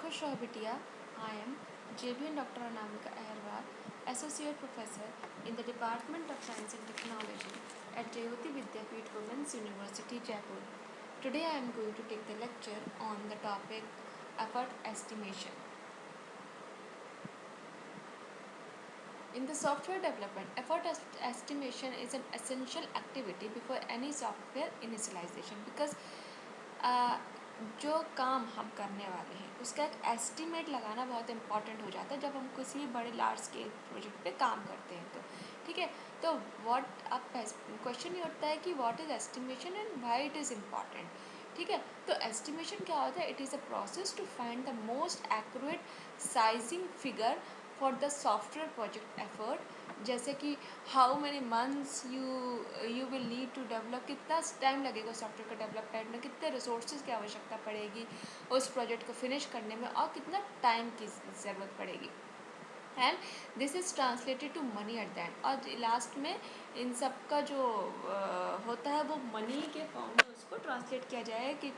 खुश रहो बिटिया। I am JBN Dr. Anamika Agarwal, Associate Professor in the Department of Science and Technology at Jayoti Vidyapeeth Women's University, Jaipur. Today I am going to take the lecture on the topic effort estimation. In the software development, effort estimation is an essential activity before any software initialization because जो काम हम करने वाले हैं उसका एक estimate लगाना बहुत इम्पॉर्टेंट हो जाता है जब हम किसी बड़े लार्ज स्केल प्रोजेक्ट पे काम करते हैं तो ठीक है। तो व्हाट अब क्वेश्चन ये उठता है कि what is estimation and why it is important. ठीक है, तो एस्टिमेशन क्या होता है? It is a process to find the most accurate sizing figure for the software project effort. जैसे कि how many months you will need to develop, कितना time लगेगा सॉफ्टवेयर का डेवलपमेंट में, कितने रिसोर्सेज की आवश्यकता पड़ेगी उस प्रोजेक्ट को फिनिश करने में, और कितना टाइम की ज़रूरत पड़ेगी। And this is translated to money at the end, और लास्ट में इन सब का जो होता है वो मनी के फॉर्म में उसको ट्रांसलेट किया जाए कि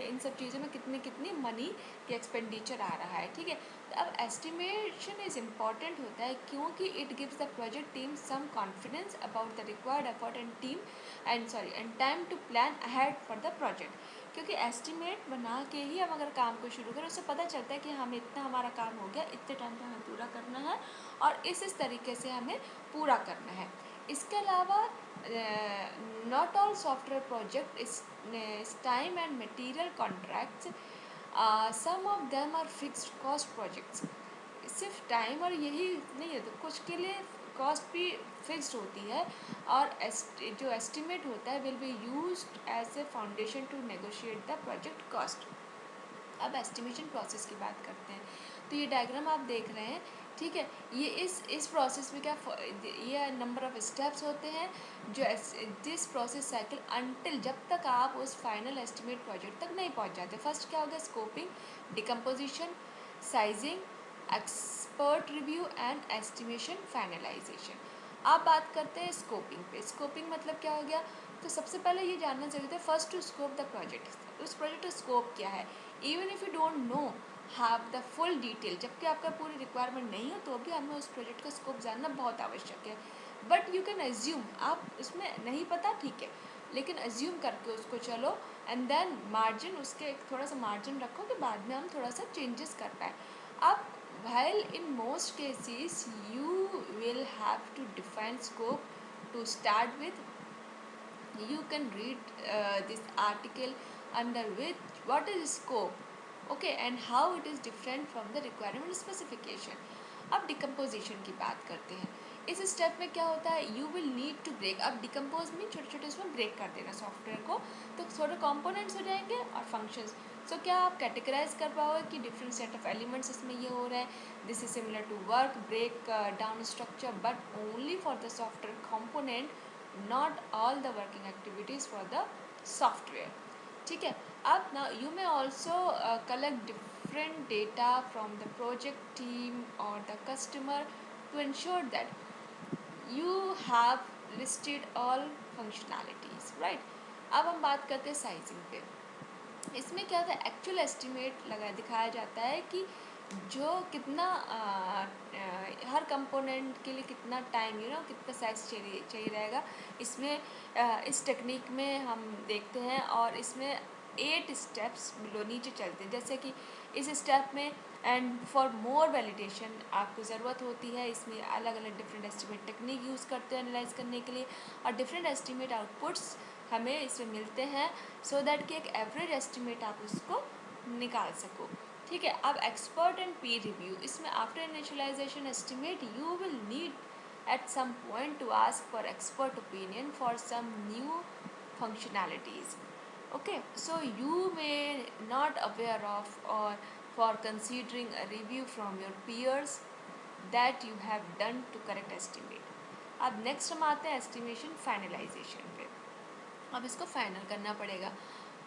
इन सब चीज़ों में कितनी मनी की एक्सपेंडिचर आ रहा है। ठीक है, तो अब एस्टिमेशन इज़ इम्पॉर्टेंट होता है क्योंकि it gives the project team some confidence about the required effort and time to plan ahead for the project. क्योंकि एस्टिमेट बना के ही हम अगर काम को शुरू करें उससे पता चलता है कि हमें इतना हमारा काम हो गया, इतने टाइम पे हमें पूरा करना है और इस तरीके से हमें पूरा करना है। इसके अलावा not all software project is time and material contracts, some of them are fixed cost projects. सिर्फ टाइम और यही नहीं है, तो कुछ के लिए कॉस्ट भी फिक्स्ड होती है और जो एस्टिमेट होता है will be used as a foundation to negotiate the project cost. अब एस्टिमेशन प्रोसेस की बात करते हैं, तो ये डायग्राम आप देख रहे हैं। ठीक है, ये इस प्रोसेस में क्या ये नंबर ऑफ स्टेप्स होते हैं जो दिस प्रोसेस साइकिल अंटिल जब तक आप उस फाइनल एस्टिमेट प्रोजेक्ट तक नहीं पहुंच जाते। फर्स्ट क्या होगा? Scoping, decomposition, sizing, expert review and estimation finalisation. आप बात करते हैं स्कोपिंग पे। स्कोपिंग मतलब क्या हो गया? तो सबसे पहले ये जानना जरूरी है first to scope the project. उस प्रोजेक्ट का स्कोप क्या है? Even if you don't know have the full detail, जबकि आपका पूरी रिक्वायरमेंट नहीं हो तो भी हमें उस प्रोजेक्ट का स्कोप जानना बहुत आवश्यक है। बट यू कैन एज्यूम, आप उसमें नहीं पता ठीक है, लेकिन एज्यूम करके उसको चलो एंड देन मार्जिन, उसके थोड़ा सा मार्जिन रखो कि बाद में हम थोड़ा सा चेंजेस कर पाए। अब while in most cases you will have to define scope to start with. You can read this article under which what is scope, okay, and how it is different from the requirement specification. अब decomposition की बात करते हैं। इस step में क्या होता है? You will need to break. अब डिकम्पोज में छोटे छोटे इसमें ब्रेक कर देना सॉफ्टवेयर को, तो थोड़े कंपोनेंट्स हो जाएंगे और फंक्शंस। सो क्या आप कैटेगराइज कर पाओगे कि डिफरेंट सेट ऑफ एलिमेंट्स इसमें ये हो रहा है? This is similar to work break down structure but only for the software component, not all the working activities for the software. ठीक है, अब now you may also collect different data from the project team or the customer to ensure that you have listed all functionalities, right? अब हम बात करते हैं sizing पे। इसमें क्या होता है? एक्चुअल एस्टिमेट दिखाया जाता है कि जो कितना हर कंपोनेंट के लिए कितना टाइम कितना साइज चाहिए रहेगा। इसमें इस टेक्निक में हम देखते हैं और इसमें 8 स्टेप्स बिलो नीचे चलते हैं। जैसे कि इस स्टेप में एंड फॉर मोर वैलिडेशन आपको ज़रूरत होती है, इसमें अलग अलग डिफरेंट एस्टिमेट टेक्निक यूज़ करते हैं एनालाइज करने के लिए, और डिफरेंट एस्टिमेट आउटपुट्स हमें इसमें मिलते हैं सो दैट कि एक एवरेज एस्टिमेट आप उसको निकाल सको। ठीक है, अब एक्सपर्ट एंड पीर रिव्यू। इसमें after initialization estimate you will need at some point to ask for expert opinion for some new functionalities. Okay, so you may not aware of or for considering a review from your peers that you have done to correct estimate. अब next हम आते हैं estimation finalisation पे। अब इसको final करना पड़ेगा,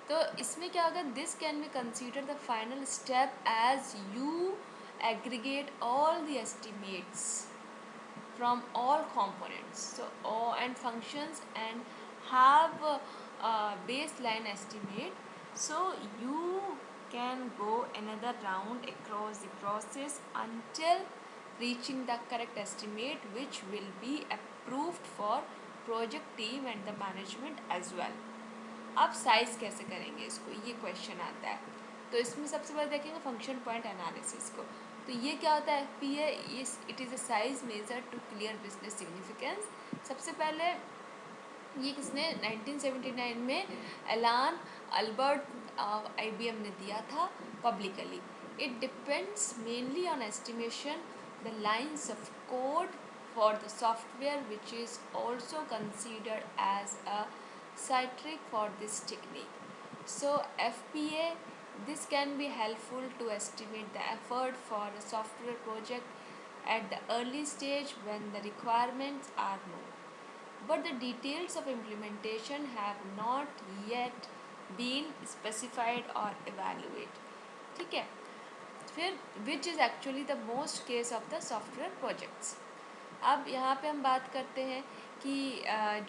तो इसमें क्या होगा? This can be consider the final step as you aggregate all the estimates from all components and functions and have a baseline estimate, so you can go another round across the process until reaching the correct estimate, which will be approved for project team and the management as well. अब size कैसे करेंगे इसको, ये question आता है। तो इसमें सबसे पहले देखेंगे फंक्शन पॉइंट एनालिसिस को। तो ये क्या होता है, FPA it is a size measure to clear business significance. सबसे पहले ये किसने 1979 में एलान अल्बर्ट IBM ने दिया था publicly. It depends mainly on estimation the lines of code for the software, which is also considered as a citric for this technique. So FPA, this can be helpful to estimate the effort for a software project at the early stage when the requirements are known, but the details of implementation have not yet been specified or evaluated. ठीक है, फिर which is actually the most case of the software projects. अब यहाँ पे हम बात करते हैं कि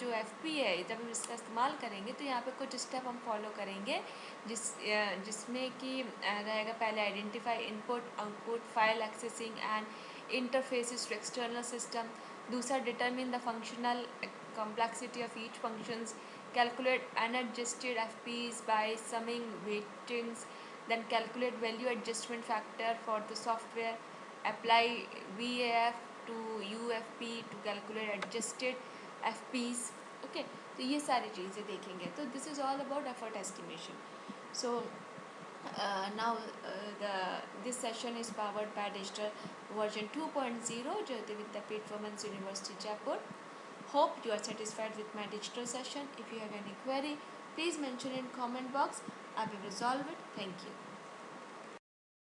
जो FPA है, जब हम इसका इस्तेमाल करेंगे तो यहाँ पे कुछ स्टेप हम फॉलो करेंगे, जिसमें कि रहेगा पहले identify input output file accessing and interfaces to external system. दूसरा, determine the functional complexity of each functions, calculate unadjusted FPs by summing weightings, then calculate value adjustment factor for the software, apply VAF to UFP to calculate adjusted FPs. Okay, तो ये सारी चीज़ें देखेंगे। तो this is all about effort estimation. So now this session is powered by digital version 2.0 Jyoti Vidyapeeth Women's University Jaipur. Hope you are satisfied with my digital session. If you have any query, please mention in comment box. I will resolve it. Thank you.